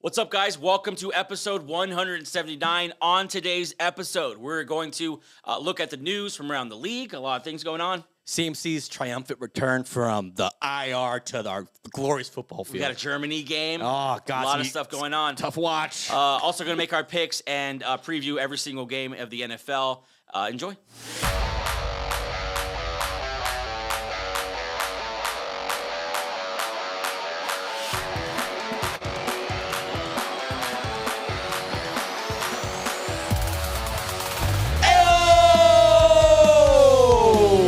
What's up, guys? Welcome to episode 179. On today's episode, we're going to look at the news from around the league. A lot of things going on. CMC's triumphant return from the IR to the glorious football field. We got a Germany game. Oh, God. A lot of stuff going on. Tough watch. Also going to make our picks and preview every single game of the NFL. Enjoy.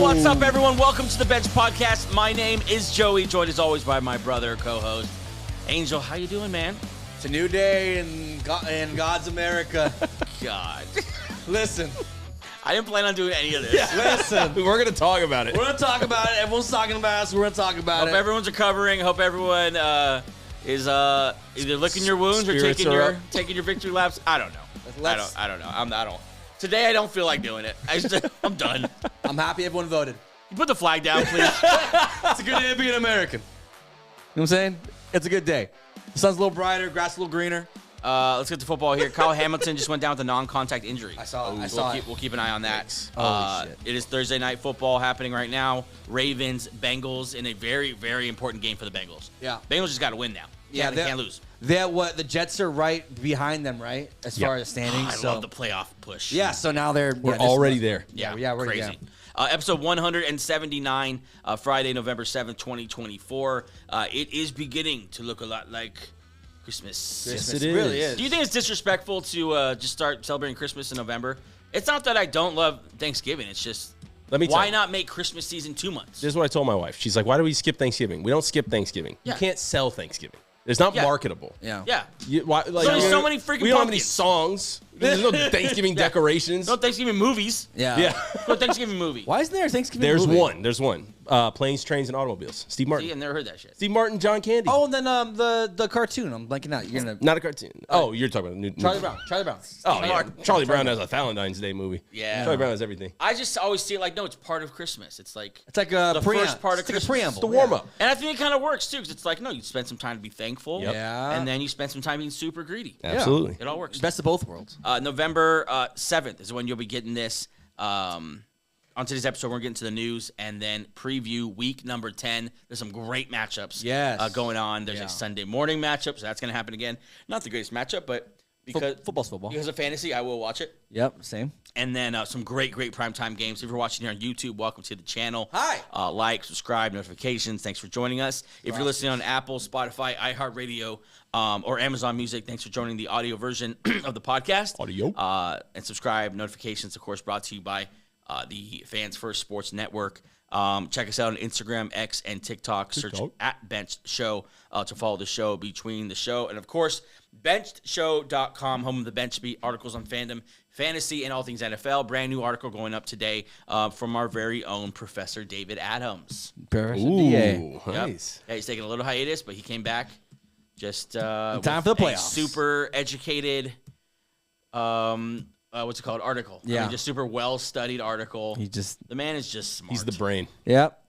What's up, everyone? Welcome to the Bench Podcast. My name is Joey, joined as always by my brother, co-host, Angel. How you doing, man? It's a new day in God's America. God. Listen. I didn't plan on doing any of this. Listen. We're going to talk about it. We're going to talk about it. Everyone's talking about us. We're going to talk about Hope everyone's recovering. Hope everyone is either licking your wounds or taking your victory laps. I don't know. I don't know. Today I don't feel like doing it. I'm done. I'm happy everyone voted. You put the flag down, please. It's a good day to be an American. You know what I'm saying? It's a good day. The sun's a little brighter, grass a little greener. Let's get to football here. Kyle Hamilton just went down with a non-contact injury. I saw it. We'll keep an eye on that. Holy shit. It is Thursday night football happening right now. Ravens, Bengals in a very, very important game for the Bengals. Yeah. Bengals just got to win now. They can't lose. The Jets are right behind them, right? As far as standings. I love the playoff push. Yeah, so now We're already there. Yeah, we're crazy. Episode 179, Friday, November 7th, 2024. It is beginning to look a lot like Christmas. Yes, it really is. is. Do you think it's disrespectful to just start celebrating Christmas in November? It's not that I don't love Thanksgiving. It's just, why not make Christmas season 2 months? This is what I told my wife. She's like, why do we skip Thanksgiving? We don't skip Thanksgiving. Yeah. You can't sell Thanksgiving. It's not marketable. Yeah. Yeah. There's so many freaking We don't have any pumpkins. songs. There's no Thanksgiving decorations. No Thanksgiving movies. Yeah. No Thanksgiving movie. Why isn't there a Thanksgiving There's movie? There's one. Planes, Trains, and Automobiles. Steve Martin. See, I've never heard that shit. Steve Martin, John Candy. Oh, and then the cartoon. I'm blanking out. You're gonna Not a cartoon. Oh, you're talking about the new Charlie Brown. Charlie Brown. Oh, yeah. Charlie Brown has a Valentine's Day movie. Yeah. Charlie Brown has everything. I just always see it like, no, it's part of Christmas. It's like It's like a the first part of it's like Christmas. a preamble. The warm-up. And I think it kind of works, too, because it's like, no, you spend some time to be thankful. Yep. Yeah. And then you spend some time being super greedy. Absolutely. It all works. Best of both worlds. November 7th is when you'll be getting this. On today's episode, we're getting to the news and then preview week number 10. There's some great matchups going on. There's a Sunday morning matchup, so that's going to happen again. Not the greatest matchup, but because Football's football. Because of fantasy, I will watch it. Yep, same. And then some great primetime games. If you're watching here on YouTube, welcome to the channel. Hi. Like, subscribe, notifications. Thanks for joining us. If you're listening on Apple, Spotify, iHeartRadio, or Amazon Music, thanks for joining the audio version of the podcast. Audio. And subscribe. Notifications, of course, brought to you by the Fans First Sports Network. Check us out on Instagram, X, and TikTok. Search at Benched Show to follow the show between the show. And, of course, benchedshow.com, home of the Bench Beat, articles on fandom, fantasy, and all things NFL. Brand new article going up today from our very own Professor David Adams. Ooh, nice. Yeah, he's taking a little hiatus, but he came back just time for the playoffs. Super educated what's it called? Article. Yeah. I mean, just super well-studied article. The man is just smart. He's the brain. Yep.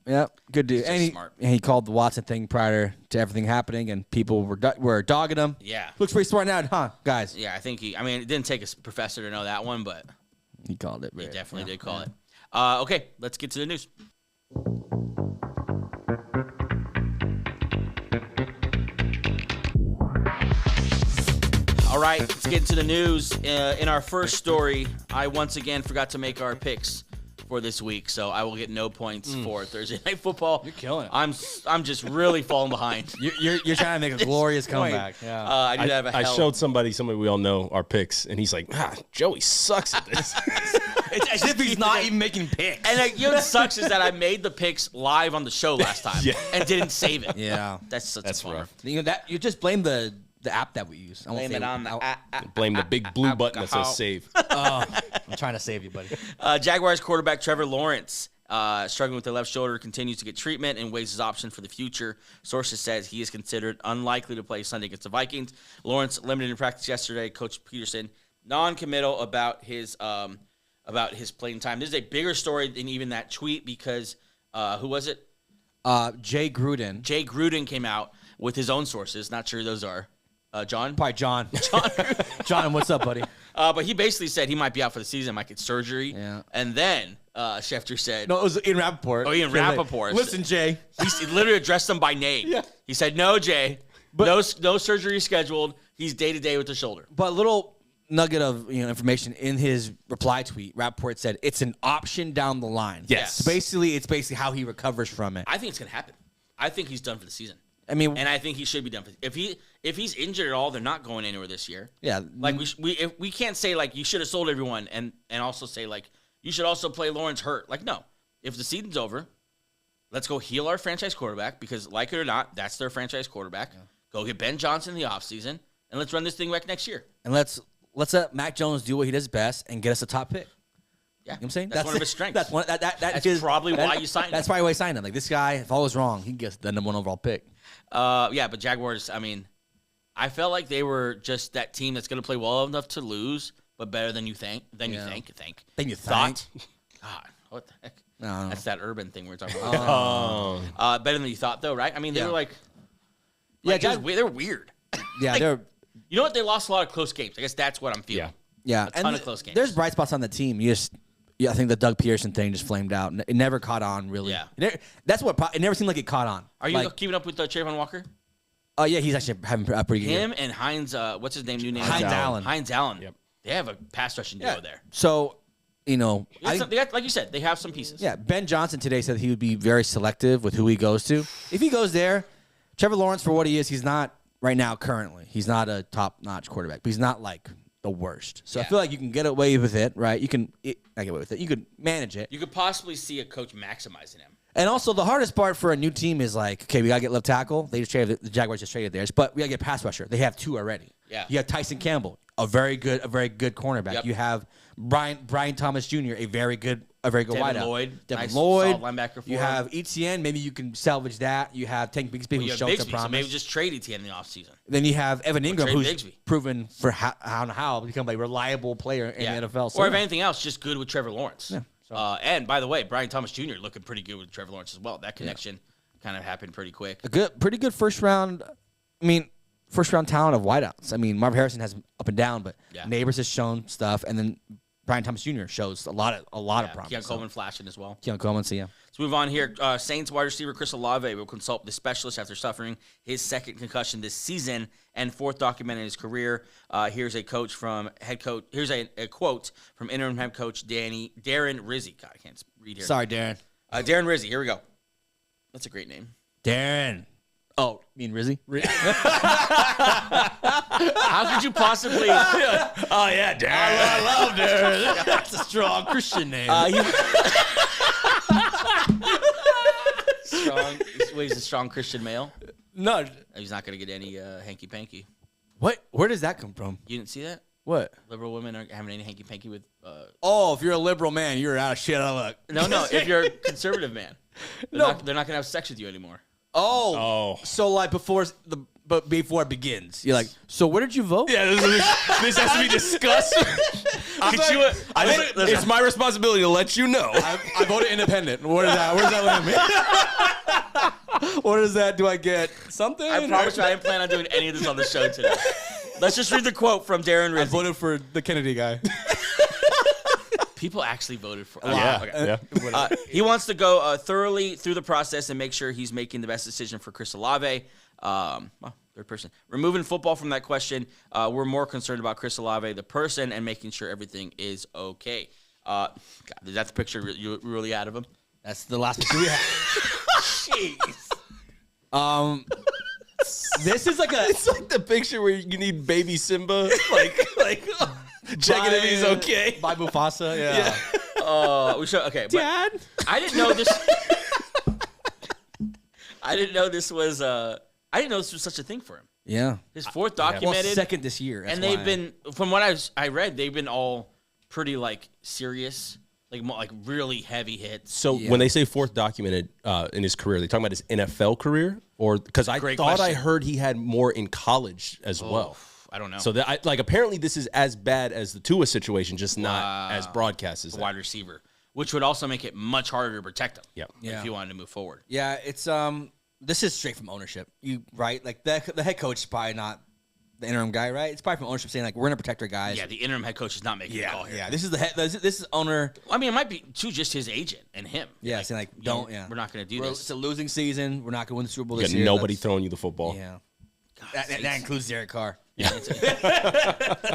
Good dude. He's smart. And he called the Watson thing prior to everything happening, and people were dogging him. Yeah. Looks pretty smart now, huh, guys? Yeah, I think it didn't take a professor to know that one, but He called it. he definitely did call it. Okay, let's get to the news. All right, let's get into the news. In our first story, I once again forgot to make our picks for this week, so I will get no points for Thursday Night Football. You're killing it. I'm just really falling behind. You're trying to make a glorious comeback. Yeah. I did have a I hell. showed somebody we all know our picks, and he's like, Joey sucks at this. It's as if he's not even making picks. And you know what sucks is that I made the picks live on the show last time and didn't save it. Yeah. That's rough. You know that you just blame the app that we use. I won't Blame say it on the Blame the big blue button that says save. I'm trying to save you, buddy. Jaguars quarterback Trevor Lawrence, struggling with the left shoulder, continues to get treatment and weighs his option for the future. Sources says he is considered unlikely to play Sunday against the Vikings. Lawrence limited in practice yesterday. Coach Peterson non-committal about his playing time. This is a bigger story than even that tweet because who was it? Jay Gruden. Jay Gruden came out with his own sources. Not sure who those are. John. Probably John. John, what's up, buddy? But he basically said he might be out for the season, might get surgery. Yeah. And then Schefter said, No, it was Ian Rappaport. Oh, Ian Rappaport. Listen, Jay. He literally addressed him by name. Yeah. He said, "No, Jay, no surgery scheduled. He's day to day with the shoulder." But a little nugget of information in his reply tweet, Rappaport said it's an option down the line. Yes. So basically, it's how he recovers from it. I think it's gonna happen. I think he's done for the season. I mean, And I think he should be done for. If he's injured at all, they're not going anywhere this year. yeah, Like we can't say like you should have sold everyone and also say like you should also play Lawrence hurt. Like no, if the season's over, let's go heal our franchise quarterback because like it or not, that's their franchise quarterback. Yeah. Go get Ben Johnson in the offseason and let's run this thing back next year. and let's let Mac Jones do what he does best and get us a top pick. Yeah, You know what I'm saying? that's one of his strengths. That's one. That's probably why you signed him. That's probably why you signed him. Like this guy, if all was wrong, he gets the number 1 overall pick. Yeah, but Jaguars. I mean, I felt like they were just that team that's going to play well enough to lose, but better than you think. Then you Thought. God, what the heck? No. That's that urban thing we were talking about. Better than you thought, though, right? I mean, they were like they're weird. Yeah, Like, they're. You know what? They lost a lot of close games. I guess that's what I'm feeling. Yeah, A ton of close games. There's bright spots on the team. I think the Doug Pearson thing just flamed out. It never caught on, really. Yeah. That's what it never seemed like it caught on. Are you keeping up with Trayvon Walker? Oh yeah, he's actually having a pretty good year. Him and Hines. What's his name? New name? Hines Allen. Hines Allen. Yep. They have a pass rushing duo there. So, They got, like you said, they have some pieces. yeah, Ben Johnson today said he would be very selective with who he goes to. If he goes there, Trevor Lawrence, for what he is, he's not right now currently. He's not a top-notch quarterback, but he's not like the worst. So I feel like you can get away with it, right? Not get away with it. You could manage it. You could possibly see a coach maximizing him. And also, the hardest part for a new team is like, okay, we got to get left tackle. The Jaguars just traded theirs, but we got to get pass rusher. They have 2 already. Yeah. You have Tyson Campbell, a very good cornerback. Yep. You have Brian Thomas Jr., a very good wideout. Devin Nice, Lloyd. solid linebacker for You him. have Etienne. Maybe you can salvage that. You have Tank Bigsby, You who's have shown some Bigsby, so promise. maybe just trade Etienne in the offseason. Then you have Evan Ingram, trade who's Bigsby. proven for how to become a reliable player in the NFL. So or if anything else, just good with Trevor Lawrence. Yeah. And by the way, Brian Thomas Jr. looking pretty good with Trevor Lawrence as well. That connection kind of happened pretty quick. pretty good first round talent of wideouts. I mean, Marv Harrison has up and down, but Neighbors has shown stuff, and then Brian Thomas Jr. shows a lot of promise. Keon Coleman flashing as well. Keon Coleman, so yeah. Let's move on here. Saints wide receiver Chris Olave will consult the specialist after suffering his 2nd concussion this season and 4th documented in his career. Here's a quote from interim head coach Darren Rizzi. God, I can't read here. Sorry, Darren. Darren Rizzi. Here we go. That's a great name. Darren. Oh, you mean Rizzi? How could you possibly? Oh yeah, Darren. I love Darren. That's a strong Christian name. He's a strong Christian male. No. He's not going to get any hanky-panky. What? Where does that come from? You didn't see that? What? Liberal women aren't having any hanky-panky with... if you're a liberal man, you're out of shit out of luck. No, if you're a conservative man. They're not going to have sex with you anymore. So like before it begins, you're like, so where did you vote? Yeah, this has to be discussed. It's my responsibility to let you know. I voted independent. What is that? Where does that land me? What is that? Do I get something? I promise you I didn't plan on doing any of this on the show today. Let's just read the quote from Darren Rizzi. I voted for the Kennedy guy. People actually voted for. He wants to go thoroughly through the process and make sure he's making the best decision for Chris Olave. Third person. Removing football from that question, we're more concerned about Chris Olave, the person, and making sure everything is okay. God, is that the picture you really out of him? That's the last picture we have. Jeez. This is like It's like the picture where you need baby Simba, like checking if he's okay. By Mufasa, yeah. We should, okay, but Dad? I didn't know this. I didn't know this was such a thing for him. Yeah. His 4th documented. Well, 2nd this year. And they've been, from what I read, they've been all pretty like serious, like really heavy hits. So when they say 4th documented in his career, they talking about his NFL career, or because I thought I heard he had more in college as well. I don't know. So apparently this is as bad as the Tua situation, just not as broadcast as that. Wide receiver, which would also make it much harder to protect him. Yeah. If you wanted to move forward. Yeah, it's this is straight from ownership. Right? Like the head coach is probably not the interim guy, right? It's probably from ownership saying, like, we're going to protect our guys. Yeah, the interim head coach is not making the call here. Yeah, this is the head. This is owner. I mean, it might be, too, just his agent and him. Yeah, saying, like, don't, we're not going to do this. It's a losing season. We're not going to win the Super Bowl You this got year. nobody throwing you the football. Yeah. God, That includes Derek Carr. Yeah.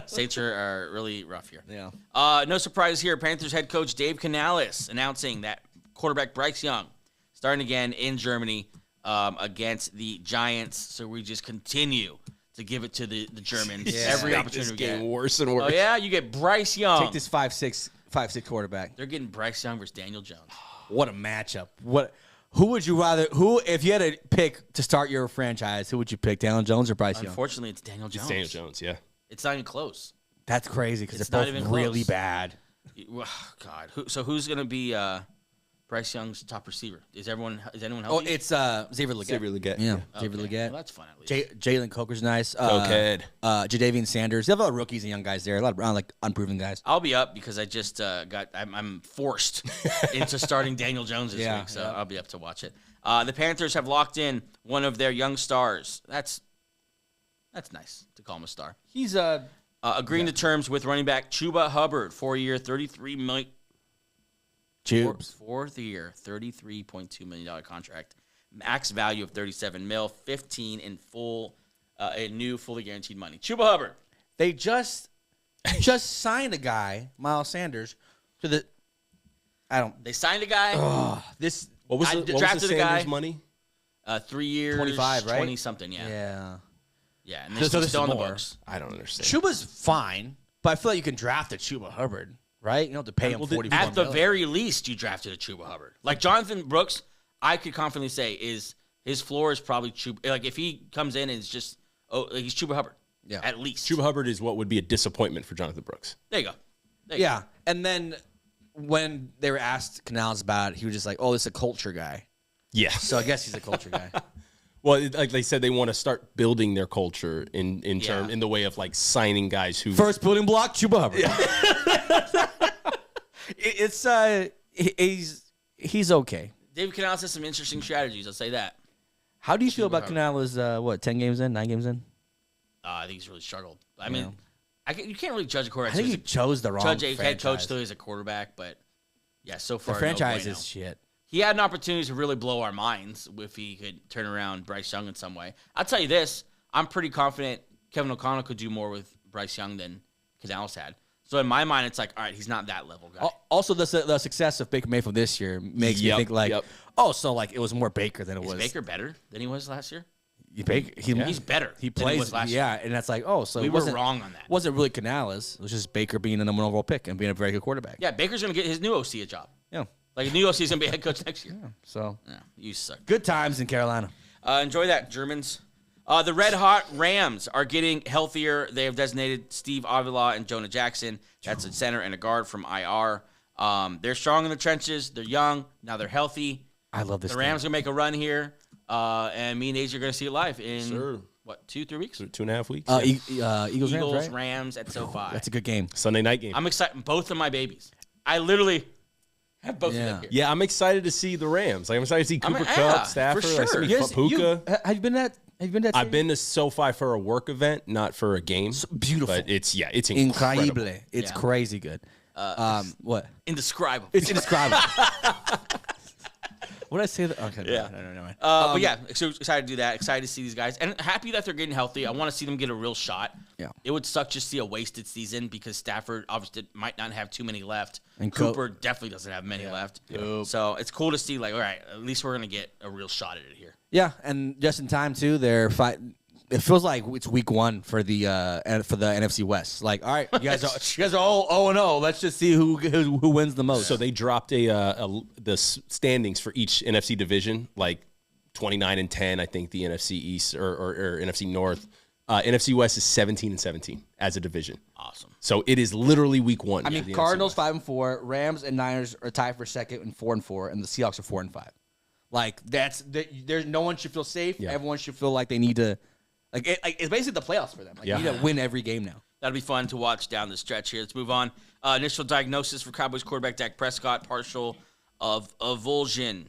Saints are really rough here. Yeah. No surprise here. Panthers head coach Dave Canales announcing that quarterback Bryce Young starting again in Germany against the Giants. So we just continue to give it to the Germans every opportunity we get. Worse and worse. Oh, yeah? You get Bryce Young. Take this 5'6" quarterback. They're getting Bryce Young versus Daniel Jones. What a matchup. Who would you rather? If you had to pick to start your franchise, who would you pick, Daniel Jones or Bryce Young? Unfortunately, it's Daniel Jones. It's Daniel Jones, yeah. It's not even close. That's crazy because It's they're not both even really close. bad. God. So who's going to be Bryce Young's top receiver? Is anyone Oh, healthy? it's Xavier Legette. Xavier Legette. Yeah, Yeah. Xavier Legette. Well, that's fun at least. Jalen Coker's nice. Cokehead. Jadavian Sanders. They have a lot of rookies and young guys there. A lot of unproven guys. I'll be up because I just I'm forced into starting Daniel Jones this week, so I'll be up to watch it. The Panthers have locked in one of their young stars. That's nice to call him a star. He's agreeing to terms with running back Chuba Hubbard, 4-year, $33 million. Tubes. Fourth year, $33.2 million contract. Max value of $37 million, 15 in full, new fully guaranteed money. Chuba Hubbard. They just signed a guy, Miles Sanders, to the. They signed a guy. What was the drafted a guy. Sanders money? 3 years, 25, right? 20 something. Yeah. Yeah. And So this this is still is on the more. books. I don't understand. Chuba's fine, but I feel like you can draft a Chuba Hubbard, right? You don't have to pay him $44 At the million. very least, you drafted a Chuba Hubbard. Like Jonathan Brooks, I could confidently say is his floor is probably Chuba. Like if he comes in and it's just he's Chuba Hubbard. Yeah. At least. Chuba Hubbard is what would be a disappointment for Jonathan Brooks. There you go. Yeah, and then when they were asked Canales about it, he was just like, "Oh, this is a culture guy." Yeah. So I guess he's a culture guy. Well, like they said, they want to start building their culture in the way of like signing guys who First building block, Chuba Hubbard. He's okay. David Canales has some interesting strategies. I'll say that. How do you feel about Hubbard. Canales? 10 games in, 9 games in? I think he's really struggled. I mean, you can't really judge a quarterback. I think he chose the wrong judge a head coach till he's a quarterback, but yeah, so far The franchise no is bueno. shit. He had an opportunity to really blow our minds if he could turn around Bryce Young in some way. I'll tell you this, I'm pretty confident Kevin O'Connell could do more with Bryce Young than Canales had. So in my mind, it's like, all right, he's not that level guy. Also, the success of Baker Mayfield this year makes me think like, it was more Baker than it was. Is Baker better than he was last year? He's better. He than plays, he was last year. and that's like, so We it were wasn't wrong on that. Wasn't really Canales. It was just Baker being the number one overall pick and being a very good quarterback. Yeah, Baker's going to get his new OC a job. Yeah. Like, his new OC is going to be head coach next year. So Yeah, you suck. good times in Carolina. Enjoy that, Germans. The Red Hot Rams are getting healthier. They have designated Steve Avila and Jonah Jackson. That's a center and a guard from IR. They're strong in the trenches. They're young. Now they're healthy. I love this. The Rams are going to make a run here. And me and AJ are going to see it live in, 2-3 weeks? 2.5 weeks. Eagles, Rams at SoFi. That's a good game. Sunday night game. I'm excited. Both of my babies. I literally have both of them here. Yeah, I'm excited to see the Rams. Like I'm excited to see Cooper Kupp, Stafford, for sure. Puka. Have you been that? I've been to SoFi for a work event, not for a game. Beautiful. But it's incredible. Incredible. It's crazy good. What? Indescribable. It's indescribable. What did I say? Okay. Yeah. No. But yeah, so excited to do that. Excited to see these guys. And happy that they're getting healthy. I want to see them get a real shot. Yeah. It would suck just to see a wasted season because Stafford obviously might not have too many left. And Cooper definitely doesn't have many left. Yep. So it's cool to see, like, all right, at least we're going to get a real shot at it here. Yeah, and just in time too. They're fighting. It feels like it's week 1 for the NFC West. Like, all right, you guys are all 0-0. Let's just see who wins the most. So they dropped the standings for each NFC division, like 29-10. I think the NFC East or NFC North, NFC West is 17-17 as a division. Awesome. So it is literally week 1. I mean, Cardinals 5-4, Rams and Niners are tied for second and 4-4, and the Seahawks are 4-5. Like there's no one should feel safe. Yeah. Everyone should feel like they need to. It's basically the playoffs for them. Like, you need to win every game now. That'll be fun to watch down the stretch here. Let's move on. Initial diagnosis for Cowboys quarterback Dak Prescott, partial of avulsion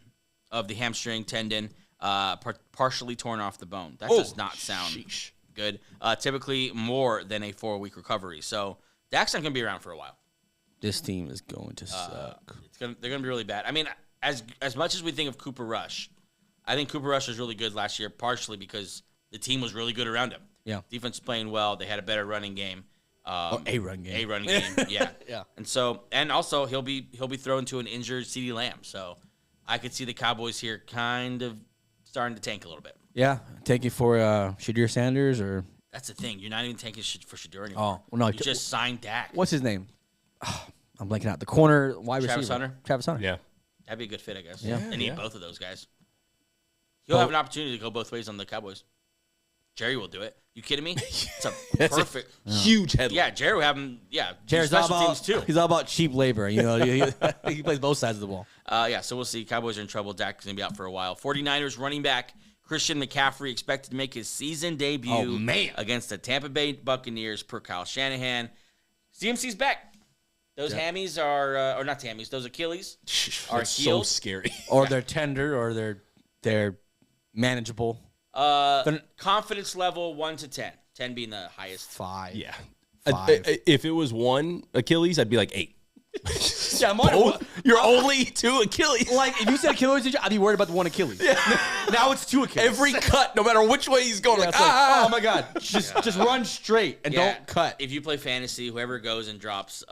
of the hamstring tendon, partially torn off the bone. That does not sound good. Typically more than a 4-week recovery. So Dak's not going to be around for a while. This team is going to suck. They're going to be really bad. I mean, as much as we think of Cooper Rush, I think Cooper Rush was really good last year, partially because the team was really good around him. Yeah. Defense playing well. They had a better running game. A running game. A running game, yeah. Yeah. And also he'll be thrown to an injured CeeDee Lamb. So I could see the Cowboys here kind of starting to tank a little bit. Yeah. Tanking for Shadir Sanders or That's the thing. You're not even tanking for Shadur anymore. Oh, well, no. You just signed Dak. What's his name? I'm blanking out. The corner wide Travis receiver. Hunter? Travis Hunter. Yeah. That'd be a good fit, I guess. Yeah. They need both of those guys. He'll have an opportunity to go both ways on the Cowboys. Jerry will do it. You kidding me? It's a perfect. Huge headline. Yeah, Jerry will have him. Yeah, Jerry's do all special about, teams too. He's all about cheap labor. You know, he plays both sides of the ball. Yeah, so we'll see. Cowboys are in trouble. Dak's going to be out for a while. 49ers running back Christian McCaffrey expected to make his season debut against the Tampa Bay Buccaneers per Kyle Shanahan. CMC's back. Those hammies are, or not hammies, those Achilles are healed. So scary. Or they're tender, or they're manageable. Confidence level 1 to 10. 10 being the highest. 5. Yeah. 5. If it was one Achilles, I'd be like 8. Yeah, You're only 2 Achilles. Like, if you said Achilles, I'd be worried about the one Achilles. Yeah. Now it's 2 Achilles. Every cut, no matter which way he's going, oh my God. Just run straight and don't cut. If you play fantasy, whoever goes and drops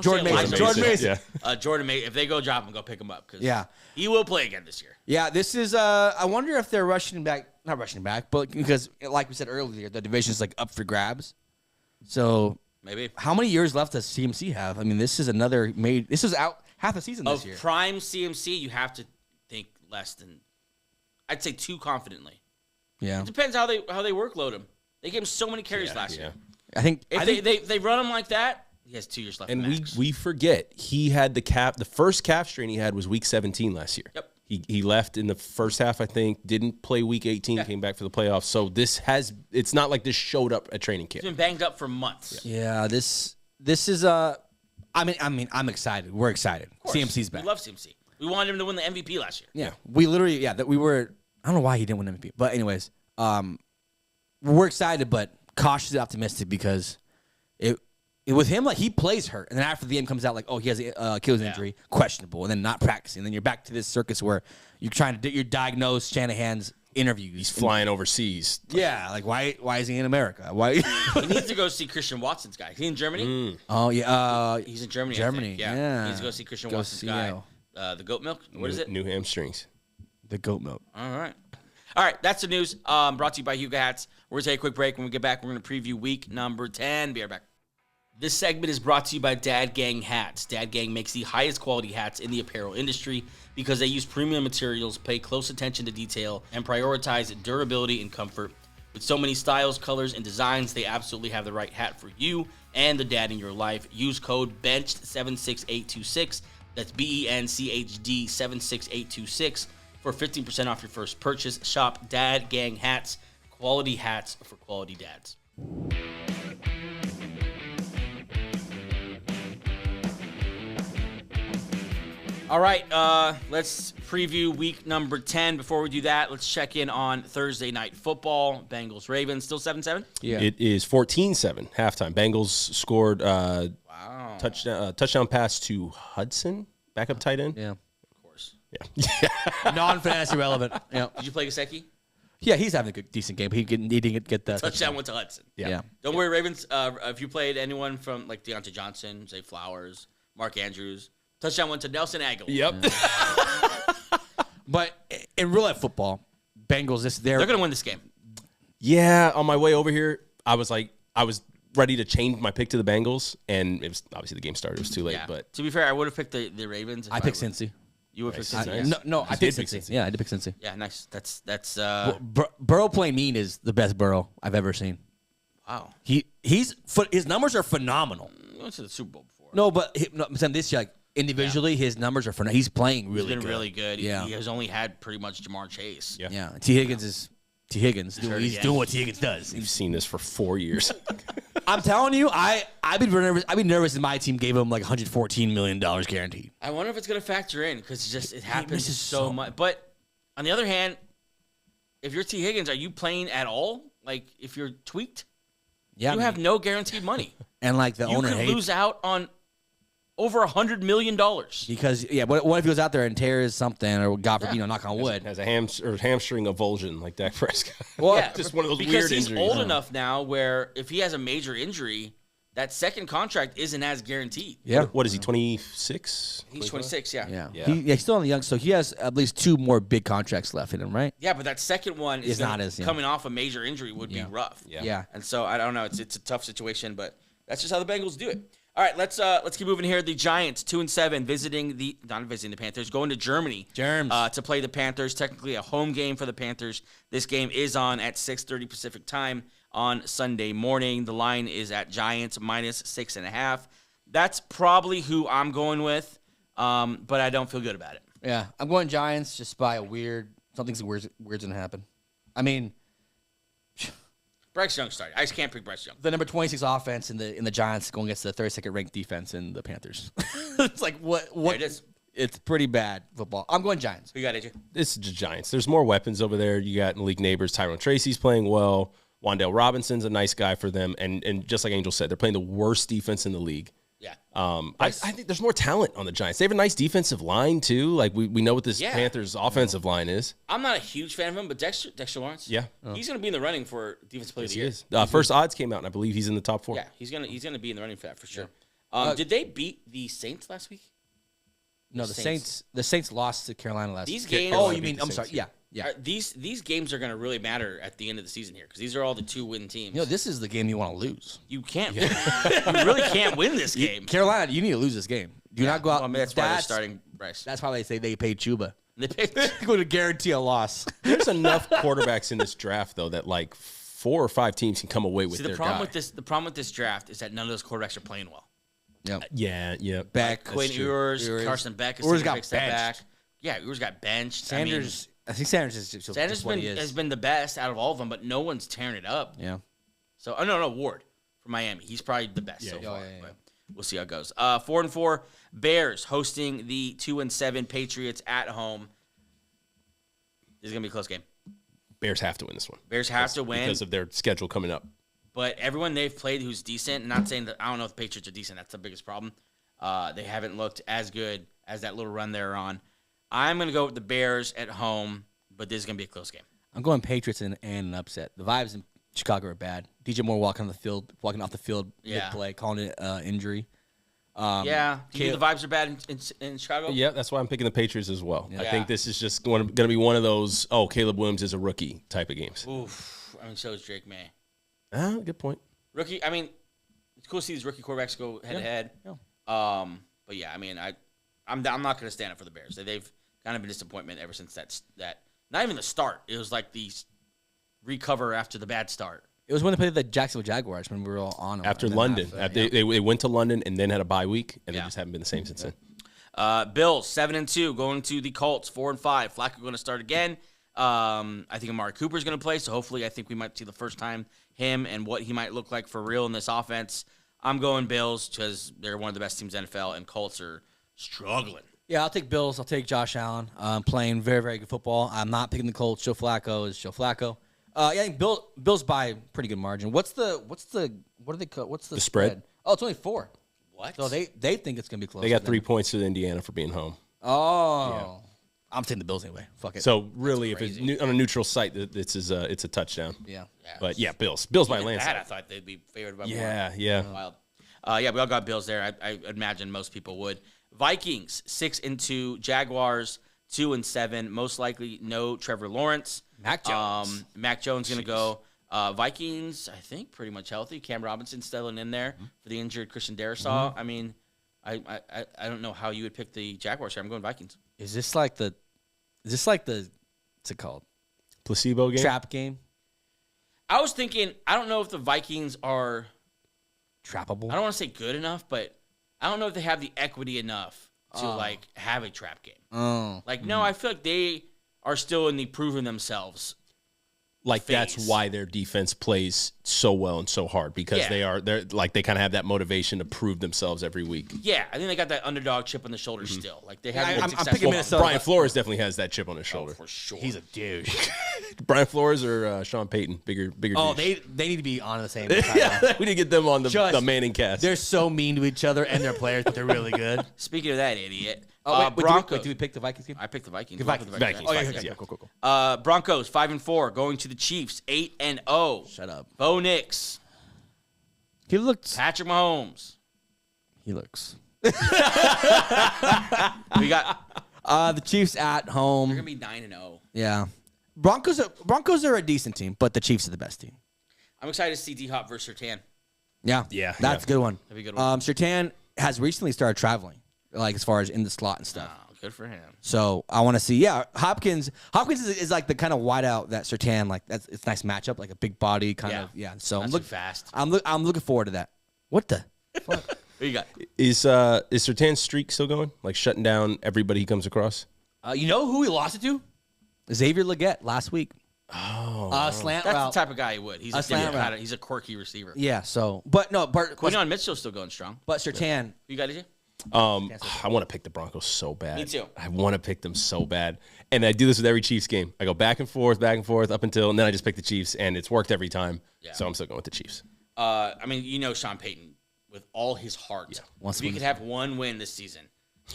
Jordan Mason. Jordan Mason. If they go drop him, go pick him up. Cause he will play again this year. Yeah, this is, I wonder if they're rushing back, not rushing back, but because, like we said earlier, the division is like up for grabs. So maybe. How many years left does CMC have? I mean, this is this is out half the season this year. Of prime CMC, you have to think less than, I'd say 2 confidently. Yeah. It depends how they workload him. They gave him so many carries last year. I think if they run him like that, he has 2 years left. And max. we forget he had the first calf strain he had was week 17 last year. Yep. He left in the first half, I think, didn't play week 18, came back for the playoffs. So it's not like this showed up at training camp. He's been banged up for months. Yeah, this is I'm excited. We're excited. CMC's back. We love CMC. We wanted him to win the MVP last year. Yeah. We literally I don't know why he didn't win MVP. But anyways, we're excited but cautiously optimistic because with him, like, he plays hurt, and then after the game comes out, like, oh, he has an Achilles injury, questionable, and then not practicing. And then you're back to this circus where you're diagnosed Shanahan's interviews. He's flying overseas. Yeah, like, why is he in America? Why? He needs to go see Christian Watson's guy. Is he in Germany? Oh, yeah. He's in Germany, Germany, I think. Yeah. He needs to go see Christian Watson's guy. The goat milk? What is it? New hamstrings. The goat milk. All right, that's the news. Brought to you by HUEGA Hats. We're going to take a quick break. When we get back, we're going to preview week number 10. Be right back. This segment is brought to you by Dad Gang Hats. Dad Gang makes the highest quality hats in the apparel industry because they use premium materials, pay close attention to detail, and prioritize durability and comfort. With so many styles, colors, and designs, they absolutely have the right hat for you and the dad in your life. Use code BENCHED76826. That's BENCHD 76826 for 15% off your first purchase. Shop Dad Gang Hats. Quality hats for quality dads. All right, let's preview week number 10. Before we do that, let's check in on Thursday Night Football. Bengals-Ravens, still 7-7? Yeah. It is 14-7 halftime. Bengals scored touchdown pass to Hudson, backup tight end. Yeah. Of course. Yeah. Non-fantasy relevant. Yeah. Did you play Gesicki? Yeah, he's having a decent game. He didn't get the touchdown went to Hudson. Yeah. Don't worry, Ravens. If you played anyone from like Deontay Johnson, Zay Flowers, Mark Andrews, touchdown went to Nelson Aguilar. Yep. But in real life football, Bengals, they're going to win this game. Yeah, on my way over here, I was ready to change my pick to the Bengals, and it was obviously the game started. It was too late. Yeah. But to be fair, I would have picked the Ravens. I picked Cincy. You would pick Cincy? I picked Cincy. Yeah, I did pick Cincy. Yeah, nice. That's Burrow playing mean is the best Burrow I've ever seen. Wow. His numbers are phenomenal. He went to the Super Bowl before. No, but this year, like, individually, his numbers are phenomenal. He's playing really good. He's been really good. Yeah. He has only had pretty much Jamar Chase. Yeah. T. Higgins is T. Higgins. He's doing what T. Higgins does. We've seen this for 4 years. I'm telling you, I'd be nervous. I'd be nervous if my team gave him like $114 million guaranteed. I wonder if it's going to factor in because it happens so much. But on the other hand, if you're T. Higgins, are you playing at all? like if you're tweaked, Yeah, you have no guaranteed money. and like the You owner could hates lose out on over $100 million. because what if he goes out there and tears something or God forbid, knock on wood. Has a hamstring avulsion like Dak Prescott. Well, Yeah, just one of those because weird he's injuries. old enough now where if he has a major injury, that second contract isn't as guaranteed. Yeah. What is he, 26? He's 26, yeah. Yeah. He's still on the young, so he has at least 2 more big contracts left in him, right? Yeah, but that second one is It's not as coming off a major injury would be rough. Yeah. And so I don't know. It's a tough situation, but that's just how the Bengals do it. All right, let's keep moving here. The Giants, 2-7, not visiting the Panthers, going to Germany to play the Panthers. Technically a home game for the Panthers. This game is on at 6:30 Pacific time on Sunday morning. The line is at Giants -6.5. That's probably who I'm going with, but I don't feel good about it. Yeah, I'm going Giants just by something's weird's gonna happen. I mean, Bryce Young started. I just can't pick Bryce Young. the number 26 offense in the Giants going against the 32nd ranked defense in the Panthers. It's like what? There it is. It's pretty bad football. I'm going Giants. Who you got, AJ? It's the Giants. There's more weapons over there. You got Malik Neighbors, Tyrone Tracy's playing well. Wan'Dale Robinson's a nice guy for them. And just like Angel said, they're playing the worst defense in the league. Yeah. I think there's more talent on the Giants. They have a nice defensive line, too. Like, we know what this Panthers offensive line is. I'm not a huge fan of him, but Dexter Lawrence, Yeah. he's going to be in the running for Defensive Player of the Year. He is. First odds came out, and I believe he's in the top 4. Yeah, he's gonna be in the running for that for sure. Did they beat the Saints last week? No, the Saints lost to Carolina last These week. games. Oh, you mean? I'm sorry. Yeah. These games are going to really matter at the end of the season here because these are all the 2-win teams. This is the game you want to lose. You can't. You really can't win this game. Carolina, you need to lose this game. Do not go out. Well, I mean, that's why they're starting Bryce. That's why they say they paid Chuba. They picked. Going to guarantee a loss. There's enough quarterbacks in this draft, though, that like 4 or 5 teams can come away with their guy. The problem with this draft is that none of those quarterbacks are playing well. Yep. Yeah. Beck, Quinn Ewers, Carson Beck is Ewers taking a got big step back. benched. Yeah, Ewers got benched. Sanders. I think Sanders is just what he is. has been the best out of all of them, but no one's tearing it up. Yeah. So, no, Ward from Miami. He's probably the best so far. Yeah. But we'll see how it goes. 4-4, Bears hosting the 2-7 Patriots at home. This is going to be a close game. Bears have to win this one. Bears have to win. Because of their schedule coming up. But everyone they've played who's decent, not saying that I don't know if the Patriots are decent. That's the biggest problem. They haven't looked as good as that little run they're on. I'm going to go with the Bears at home, but this is going to be a close game. I'm going Patriots and an upset. The vibes in Chicago are bad. DJ Moore walking off the field mid-play, calling it injury. Do you think the vibes are bad in Chicago? Yeah, that's why I'm picking the Patriots as well. Yeah. I think this is just going to be one of those, Caleb Williams is a rookie type of games. Oof. I mean, so is Drake May. Good point. Rookie, I mean, it's cool to see these rookie quarterbacks go head-to-head. Yeah. But, yeah, I mean, I'm not going to stand up for the Bears. They've kind of been a disappointment ever since that not even the start. It was like the recover after the bad start. It was when they played the Jacksonville Jaguars when we were all on them. After London. They went to London and then had a bye week, and they just haven't been the same since then. Bills, 7-2, going to the Colts, 4-5. Flacco going to start again. I think Amari Cooper is going to play, so hopefully I think we might see the first time him and what he might look like for real in this offense. I'm going Bills because they're one of the best teams in the NFL, and Colts are struggling. Yeah, I'll take Bills. I'll take Josh Allen. Playing very, very good football. I'm not picking the Colts. Joe Flacco is Joe Flacco. I think Bills by pretty good margin. What's the spread? Oh, it's only 4. What? So they think it's gonna be close. They got 3 points to Indiana for being home. Oh, I'm taking the Bills anyway. Fuck it. So really, if it's on a neutral site, it's a touchdown. Yeah. But yeah, Bills by a landslide. I thought they'd be favored by more. Yeah. Wild. We all got Bills there. I imagine most people would. Vikings 6-2, Jaguars 2-7. Most likely no Trevor Lawrence. Mac Jones. Mac Jones gonna go. Vikings, I think, pretty much healthy. Cam Robinson still in there for the injured Christian Darrisaw. I mean, I don't know how you would pick the Jaguars here. I'm going Vikings. Is this like the what's it called? Placebo game? Trap game? I was thinking, I don't know if the Vikings are Trappable? I don't want to say good enough, but I don't know if they have the equity enough to have a trap game. Oh. No, I feel like they are still in the proving themselves like phase. that's why their defense plays so well and so hard because they're like they kind of have that motivation to prove themselves every week. Yeah, I think they got that underdog chip on the shoulder still. Like they have. I'm picking Minnesota. Brian Flores definitely has that chip on his shoulder. For sure. He's a douche. Brian Flores or Sean Payton, bigger. Oh, douche. they need to be on the same. Yeah, we need to get them on the Manning cast. They're so mean to each other and their players, but they're really good. Speaking of that, idiot. Broncos. Do we pick the Vikings game? I picked the Vikings. Vikings. Okay, cool. Broncos 5-4 going to the Chiefs 8-0. Shut up. Bo Nix. He looks. Patrick Mahomes. He looks. We got. The Chiefs at home. They're gonna be 9-0. Yeah. Broncos are a decent team, but the Chiefs are the best team. I'm excited to see D-Hop versus Surtain. Yeah. That's a good one. That'd be a good one. Surtain has recently started traveling, like as far as in the slot and stuff. Oh, good for him. So I want to see. Yeah, Hopkins is like the kind of wideout that Surtain like. It's a nice matchup, like a big body kind of. Yeah. So I'm looking fast. I'm looking forward to that. What the fuck? Who you got? Is Surtain's streak still going? Like shutting down everybody he comes across? You know who he lost it to? Xavier Legette last week. Oh, Slant That's route. the type of guy he would. He's a slant route. he's a quirky receiver. Yeah. So, but no, Quinton Mitchell's still going strong. but Surtain. Who you got, AJ? I want to pick the Broncos so bad. Me too. I want to pick them so bad. And I do this with every Chiefs game. I go back and forth up until, and then I just pick the Chiefs, and it's worked every time. Yeah. So I'm still going with the Chiefs. I mean, you know Sean Payton with all his heart. Yeah. If he could have one win this season,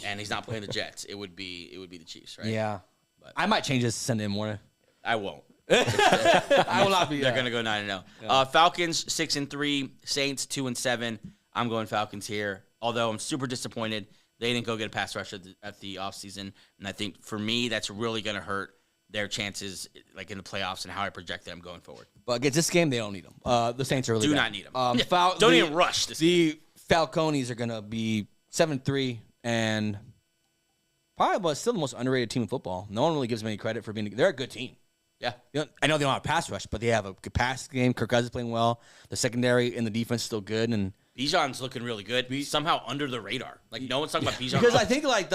and he's not playing the Jets, it would be the Chiefs, right? Yeah. But I might change this Sunday morning. I won't. I will not be. They're gonna go 9-0. Yeah. Falcons 6-3, Saints 2-7. I'm going Falcons here. Although I'm super disappointed they didn't go get a pass rush at the offseason, and I think for me that's really gonna hurt their chances like in the playoffs and how I project them going forward. But against this game, they don't need them. The Saints are really not need them. Don't even rush this. The Falcones are gonna be 7-3 and probably, but still the most underrated team in football. No one really gives them any credit for being. They're a good team. Yeah. I know they don't have a pass rush, but they have a good pass game. Kirk Cousins playing well. The secondary and the defense is still good. And Bijan's looking really good. Somehow under the radar. Like, no one's talking about Bijan. Because I think, like,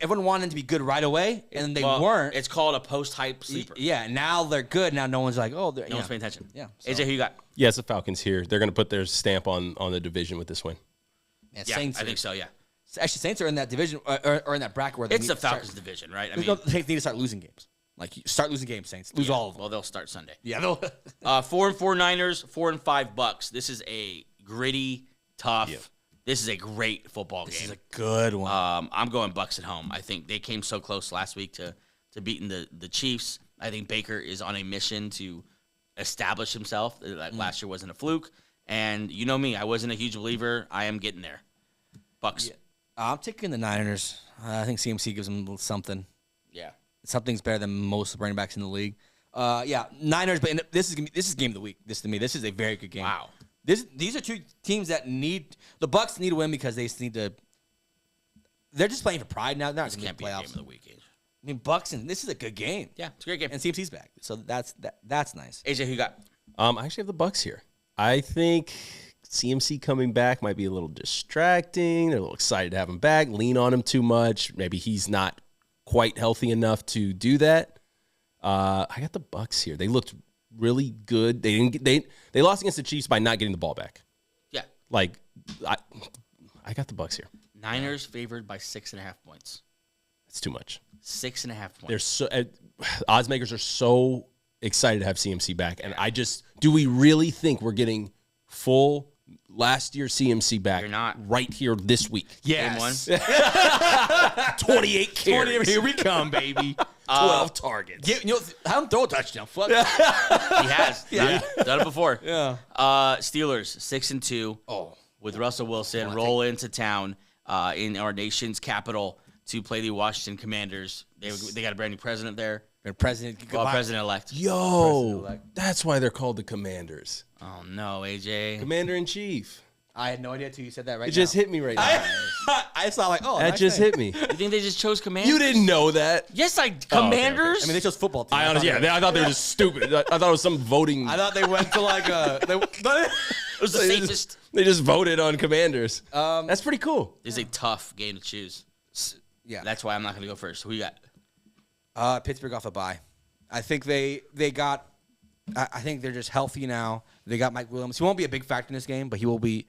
everyone wanted them to be good right away, and they weren't. It's called a post-hype sleeper. Yeah, now they're good. Now no one's like, oh, no one's paying attention. Yeah. So. AJ, who you got? Yeah, it's the Falcons here. They're going to put their stamp on the division with this win. Yeah, I think so, yeah. Actually, Saints are in that division, or in that bracket where it's the Falcons division, right? I mean, the Saints need to start losing games. Like, start losing games, Saints. Lose all of them. Well, they'll start Sunday. Yeah, they'll. 4-4 Niners, 4-5 Bucks. This is a gritty, tough. Yeah. This is a great football game. This is a good one. I'm going Bucks at home. I think they came so close last week to beating the Chiefs. I think Baker is on a mission to establish himself. Last year wasn't a fluke. And you know me, I wasn't a huge believer. I am getting there. Bucks. Yeah. I'm taking the Niners. I think CMC gives them a little something. Yeah. Something's better than most running backs in the league. Niners, but this is game of the week. This is a very good game. Wow. These are two teams that the Bucks need to win because they just need to. They're just playing for pride now. They're not going to be playoffs. Game of the week, AJ. I mean, Bucks and this is a good game. Yeah, it's a great game. And CMC's back, so that's nice. AJ, who you got? I actually have the Bucks here. I think CMC coming back might be a little distracting. They're a little excited to have him back. Lean on him too much. Maybe he's not quite healthy enough to do that. I got the Bucks here. They looked really good. They lost against the Chiefs by not getting the ball back. Yeah. Like I got the Bucks here. Niners favored by 6.5 points. That's too much. 6.5 points. They're so odds makers are so excited to have CMC back, and do we really think we're getting full last year CMC back? You're not right here this week. Yes. Game 1. 28 carries. Here we come, baby. 12 targets. Have him throw a touchdown. Fuck. He has. Yeah. Done it before. Yeah. Steelers 6-2. Oh. With Russell Wilson roll into town in our nation's capital to play the Washington Commanders. They got a brand new president there. President-elect. That's why they're called the Commanders. Oh, no, AJ. Commander-in-Chief. I had no idea until you said that right now. It just hit me right now. I saw like, that just hit me. You think they just chose Commanders? You didn't know that. Yes, Commanders? Okay. I mean, they chose football team. I thought they were just stupid. I thought it was some voting. I thought they went to like it was the safest. They just voted on Commanders. That's pretty cool. It's a tough game to choose. Yeah. That's why I'm not going to go first. Who you got? Pittsburgh off a bye. I think they got I think they're just healthy now. They got Mike Williams. He won't be a big factor in this game, but he will be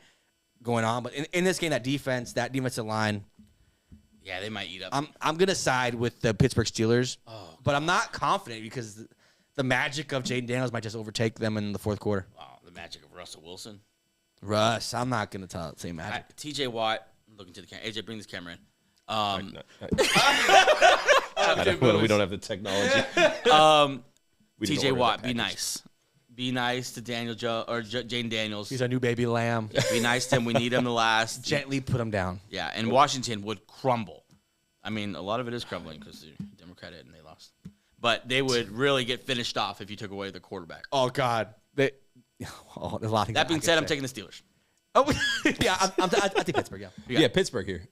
going on. But in this game, that defensive line. Yeah, they might eat up. I'm gonna side with the Pittsburgh Steelers, but I'm not confident because the magic of Jaden Daniels might just overtake them in the fourth quarter. Wow, the magic of Russell Wilson. Russ, I'm not gonna say magic. T.J. Watt, looking to the camera. AJ, bring this camera in. We don't have the technology. T.J. Watt, be nice. Be nice to Daniel Jaden Daniels. He's our new baby lamb. Be nice to him. We need him to last. Gently put him down. Yeah, and Washington would crumble. I mean, a lot of it is crumbling because they're Democratic and they lost. But they would really get finished off if you took away the quarterback. Oh, God. There's a lot of that being said, I'm taking the Steelers. Oh, yeah, I think Pittsburgh, Yeah, Pittsburgh here.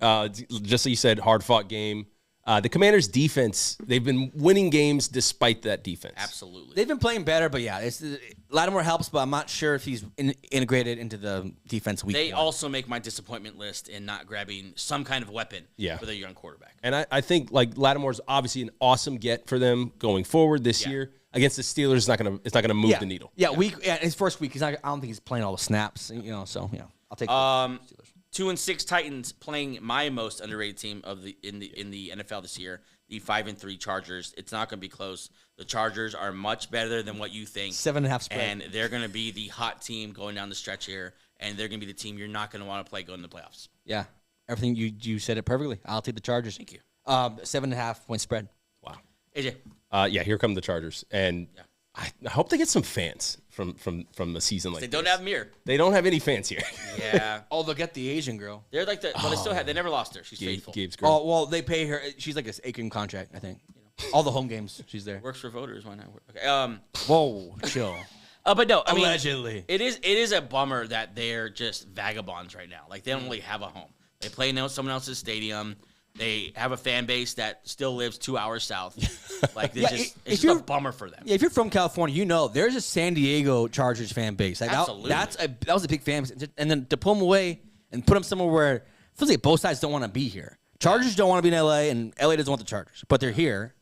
Just so you said, hard-fought game. The Commanders' defense, they've been winning games despite that defense. Absolutely. They've been playing better, but yeah, Lattimore helps, but I'm not sure if he's integrated into the defense week They one. also make my disappointment list in not grabbing some kind of weapon for their young quarterback. And I think like Lattimore's obviously an awesome get for them going forward this year. Against the Steelers, it's not gonna move the needle. Yeah, his first week, I don't think he's playing all the snaps, so yeah, I'll take the Steelers. 2-6 Titans playing my most underrated team in the NFL this year, the 5-3 Chargers. It's not going to be close. The Chargers are much better than what you think. 7.5 spread. And they're going to be the hot team going down the stretch here, and they're going to be the team you're not going to want to play going to the playoffs. Yeah, everything you said it perfectly. I'll take the Chargers. Thank you. 7.5 point spread. Wow. AJ. Here come the Chargers, and I hope they get some fans from the season like They don't have them here. They don't have any fans here. Yeah. Oh, they'll get the Asian girl. They're like they still have. They never lost her. She's faithful. Gabe's girl. Oh, well, they pay her. She's like this acre contract, I think. All the home games, she's there. Works for voters. Why not? Okay. Whoa, chill. But no, I mean, allegedly, it is a bummer that they're just vagabonds right now. Like they don't really have a home. They play in someone else's stadium. They have a fan base that still lives 2 hours south. Like it's just a bummer for them. Yeah, if you're from California, there's a San Diego Chargers fan base. Like Absolutely. that was a big fan base. And then to pull them away and put them somewhere where it feels like both sides don't want to be here. Chargers don't want to be in LA, and LA doesn't want the Chargers, but they're here,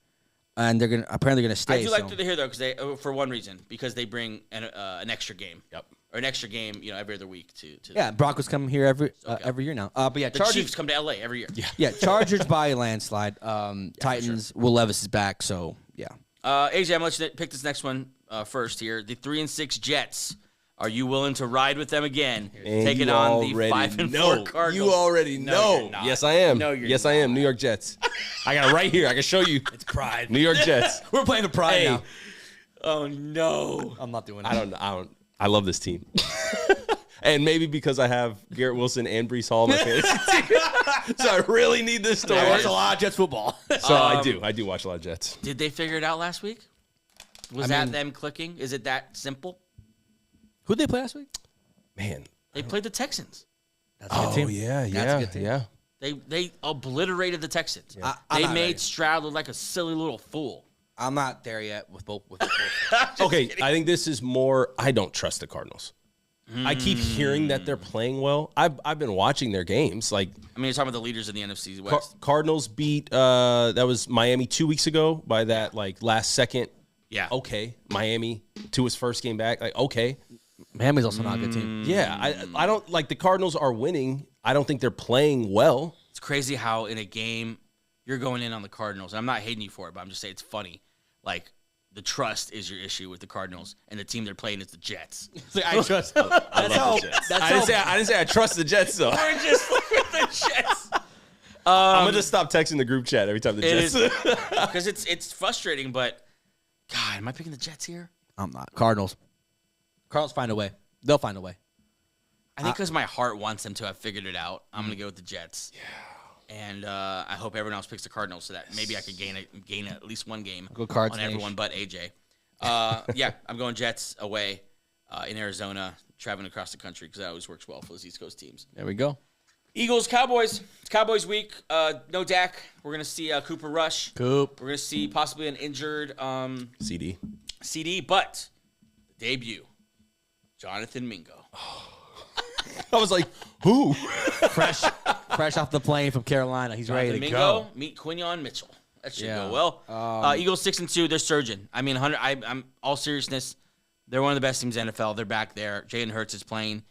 and they're gonna stay. I do like that they're here though, because for one reason, because they bring an extra game. Yep. Or an extra game, every other week to Broncos come here every year now. But yeah, the Chargers Chiefs come to LA every year. Yeah, Chargers by a landslide. Titans, Will Levis is back, so yeah. AJ, I'm gonna let you pick this next one first here. The 3-6 Jets. Are you willing to ride with them again, taking on the 5-4 Cardinals? You already know. Yes, I am. No, you're yes, I am. New York Jets. I got it right here. I can show you. It's pride. New York Jets. We're playing for pride now. Oh no, I'm not doing it. I love this team. And maybe because I have Garrett Wilson and Breece Hall on my fantasy team. So I really need this to I watch a lot of Jets football. So I do watch a lot of Jets. Did they figure it out last week? Was that them clicking? Is it that simple? Who'd they play last week? Man. They played the Texans. That's a good team. That's a good team. Yeah. They obliterated the Texans. Yeah. They made Stroud look like a silly little fool. I'm not there yet with both. Okay, I think this is more. I don't trust the Cardinals. I keep hearing that they're playing well. I've been watching their games. Like, I mean, you're talking about the leaders in the NFC West. Cardinals beat that was Miami 2 weeks ago by that last second. Yeah. Okay, Miami to his first game back. Like, okay, Miami's also not a good team. Yeah, I don't like the Cardinals are winning. I don't think they're playing well. It's crazy how in a game you're going in on the Cardinals. And I'm not hating you for it, but I'm just saying it's funny. Like, the trust is your issue with the Cardinals, and the team they're playing is the Jets. I trust. I love the Jets. I didn't say I trust the Jets though. We're just looking at the Jets. I'm gonna just stop texting the group chat every time the Jets. Because it's frustrating, but God, am I picking the Jets here? I'm not. Cardinals find a way. They'll find a way. I think because my heart wants them to have figured it out, I'm gonna go with the Jets. Yeah. And I hope everyone else picks the Cardinals so that maybe I could gain at least one game on everyone but AJ. Yeah, I'm going Jets away in Arizona, traveling across the country because that always works well for those East Coast teams. There we go. Eagles, Cowboys. It's Cowboys week. No Dak. We're going to see Cooper Rush. We're going to see possibly an injured CD, but the debut, Jonathan Mingo. I was like, who? Fresh off the plane from Carolina. He's ready to Mingo, go. Meet Quinyon Mitchell. That should go well. Eagles 6-2. They're surging. I mean, I'm all seriousness. They're one of the best teams in the NFL. They're back there. Jalen Hurts is playing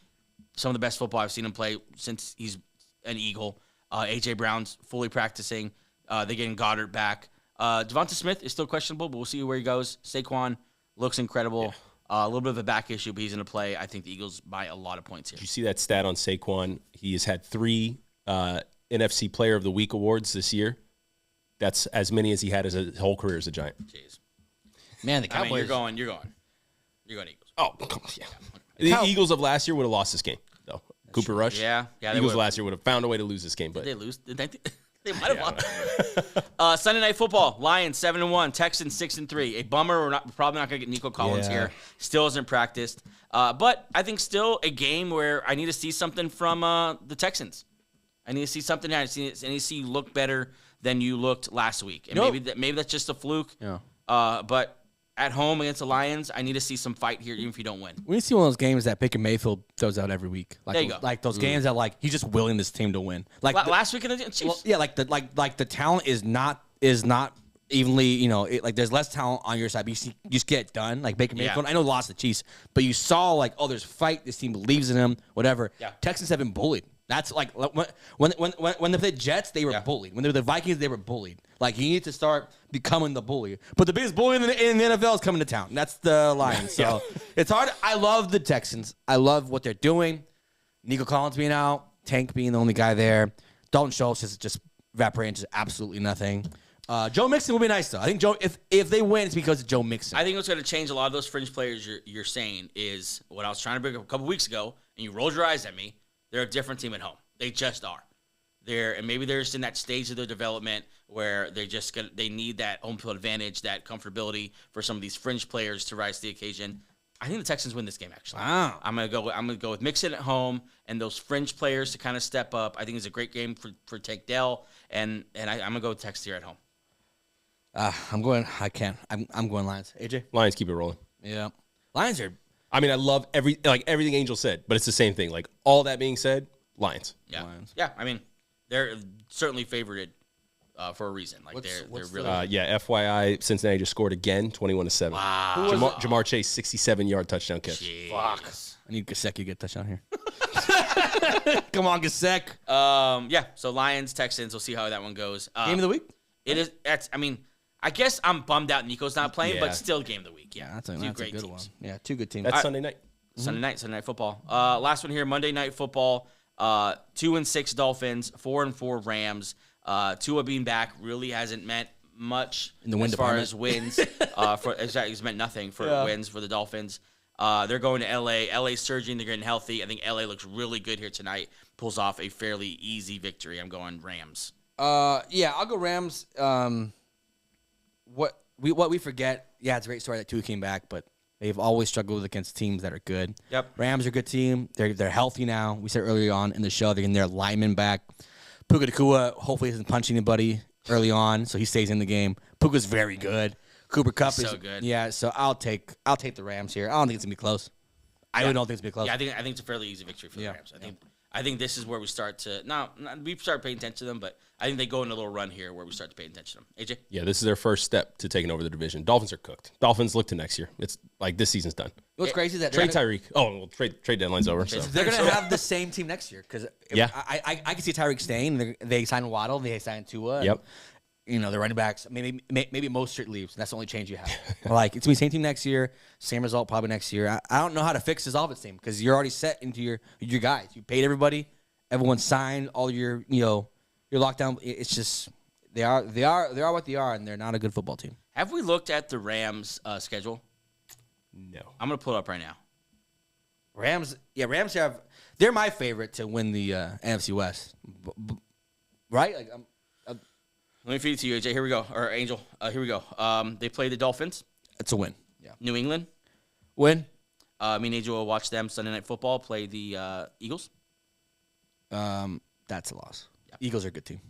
some of the best football I've seen him play since he's an Eagle. A.J. Brown's fully practicing. They're getting Goddard back. Devonta Smith is still questionable, but we'll see where he goes. Saquon looks incredible. A little bit of a back issue, but he's going to play. I think the Eagles by a lot of points here. Did you see that stat on Saquon? He has had 3 NFC Player of the Week awards this year. That's as many as he had as his whole career as a Giant. Jeez. Man, the Cowboys. You're going Eagles. Oh, come on. Yeah. The Eagles of last year would have lost this game, though. Cooper Rush. Yeah. Eagles last year would have found a way to lose this game. But did they lose? Did they? They might have lost. Sunday Night Football. Lions 7-1. Texans 6-3. A bummer. We're probably not going to get Nico Collins here. Still hasn't practiced. But I think still a game where I need to see something from the Texans. I need to see something here. I need to see you look better than you looked last week. And maybe that's just a fluke. Yeah. But at home against the Lions, I need to see some fight here, even if you don't win. We need to see one of those games that Baker Mayfield throws out every week. There you go. Like those games that he's just willing this team to win. Like last week in the Chiefs. Well, yeah, like the talent is not evenly. There's less talent on your side, but you just get it done. Like Baker Mayfield, I know lost the Chiefs, but you saw there's fight. This team believes in him. Whatever. Yeah. Texans have been bullied. That's when they played Jets, they were bullied. When they were the Vikings, they were bullied. Like, you need to start becoming the bully. But the biggest bully in the NFL is coming to town. And that's the Lions. So it's hard. I love the Texans. I love what they're doing. Nico Collins being out, Tank being the only guy there. Dalton Schultz is just evaporating to absolutely nothing. Joe Mixon will be nice, though. I think Joe, if they win, it's because of Joe Mixon. I think what's going to change a lot of those fringe players you're saying is what I was trying to bring up a couple weeks ago, and you rolled your eyes at me. They're a different team at home. They just are. And maybe they're just in that stage of their development where they need that home field advantage, that comfortability for some of these fringe players to rise to the occasion. I think the Texans win this game, actually. Wow. I'm gonna go with Mixon at home and those fringe players to kind of step up. I think it's a great game for Tank Dell, and I'm gonna go with Texans here at home. I'm going Lions. AJ? Lions keep it rolling. Yeah. Lions are. I mean, I love everything Angel said, but it's the same thing. Like, all that being said, Lions. Yeah. Lions. Yeah. I mean, they're certainly favored for a reason. Like they're really. FYI, Cincinnati just scored again, 21-7. Wow. Jamar Chase, 67-yard touchdown catch. Jeez. Fuck. I need Gesicki to get a touchdown here. Come on, Gesicki. Yeah. So Lions, Texans. We'll see how that one goes. Game of the week. It is. I guess I'm bummed out Nico's not playing, but still game of the week. Yeah, that's a great teams. One. Yeah, 2 good teams. That's Sunday night. Sunday night football. Last one here, Monday Night Football. 2-6 Dolphins, 4-4 Rams. Tua being back really hasn't meant much in the win as far as wins. It's meant nothing for wins for the Dolphins. They're going to LA. LA's surging. They're getting healthy. I think LA looks really good here tonight. Pulls off a fairly easy victory. I'm going Rams. Yeah, I'll go Rams. What we forget, it's a great story that Tua came back, but they've always struggled against teams that are good. Yep. Rams are a good team. They're healthy now. We said earlier on in the show they're getting their linemen back. Puka Nacua hopefully doesn't punch anybody early on, so he stays in the game. Puka's very good. Cooper Kupp is so good. Yeah, so I'll take the Rams here. I don't think it's gonna be close. I really don't think it's gonna be close. Yeah, I think it's a fairly easy victory for the Rams. I think this is where we start to we start paying attention to them, but I think they go in a little run here where we start to pay attention to them. AJ? Yeah, this is their first step to taking over the division. Dolphins are cooked. Dolphins look to next year. It's like this season's done. What's crazy is that trade Tyreek. Trade deadline's over. So. They're gonna have the same team next year because I can see Tyreek staying. They signed Waddle. They signed Tua. Yep. The running backs. Maybe Mostert leaves. That's the only change you have. It's gonna be the same team next year. Same result probably next year. I don't know how to fix this offense team because you're already set into your guys. You paid everybody. Everyone signed all your lockdown. It's just they are what they are, and they're not a good football team. Have we looked at the Rams' schedule? No. I'm gonna pull it up right now. Rams they're my favorite to win the NFC West, right? Let me feed it to you, AJ. Here we go, or Angel. Here we go. They play the Dolphins. It's a win. Yeah. New England. Win. Me and Angel will watch them Sunday Night Football play the Eagles. That's a loss. Yeah. Eagles are a good team.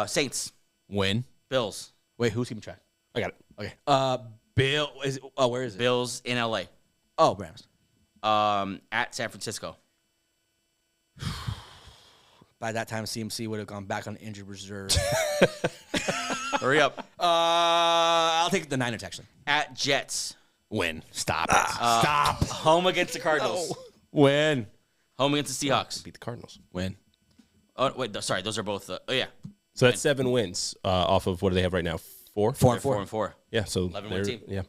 Saints. Win. Bills. Wait, who's keeping track? I got it. Okay. Where is it? Bills in LA. Oh, Rams. At San Francisco. By that time, CMC would have gone back on injured reserve. Hurry up. I'll take the Niners, actually. At Jets. Win. Stop it. Stop. Home against the Cardinals. Win. Home against the Seahawks. Beat the Cardinals. Win. Oh, wait. Sorry. Those are both. Yeah. So that's 7 wins off of what do they have right now? 4? 4 and 4 4. and 4. Yeah, so 11-win team. Yeah.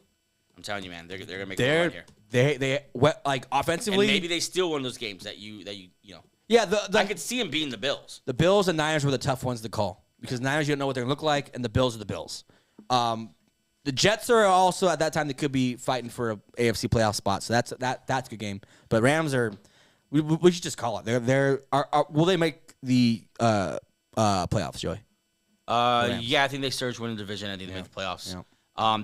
I'm telling you, man. They're going to make a run here. They like offensively. And maybe they steal one of those games that you know. Yeah, I could see them beating the Bills. The Bills and Niners were the tough ones to call because Niners you don't know what they're going to look like, and the Bills are the Bills. The Jets are also at that time they could be fighting for a AFC playoff spot, so that's a good game. But Rams are we should just call it. Will they make the playoffs, Joey? Yeah, I think they surge win the division. I think they make the playoffs. Yeah.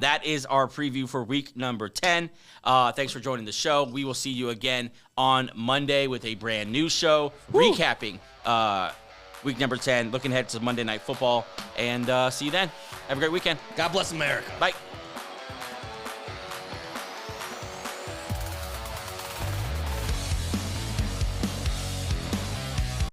That is our preview for week number 10. Thanks for joining the show. We will see you again on Monday with a brand new show, recapping week number 10, looking ahead to Monday Night Football. And see you then. Have a great weekend. God bless America. Bye.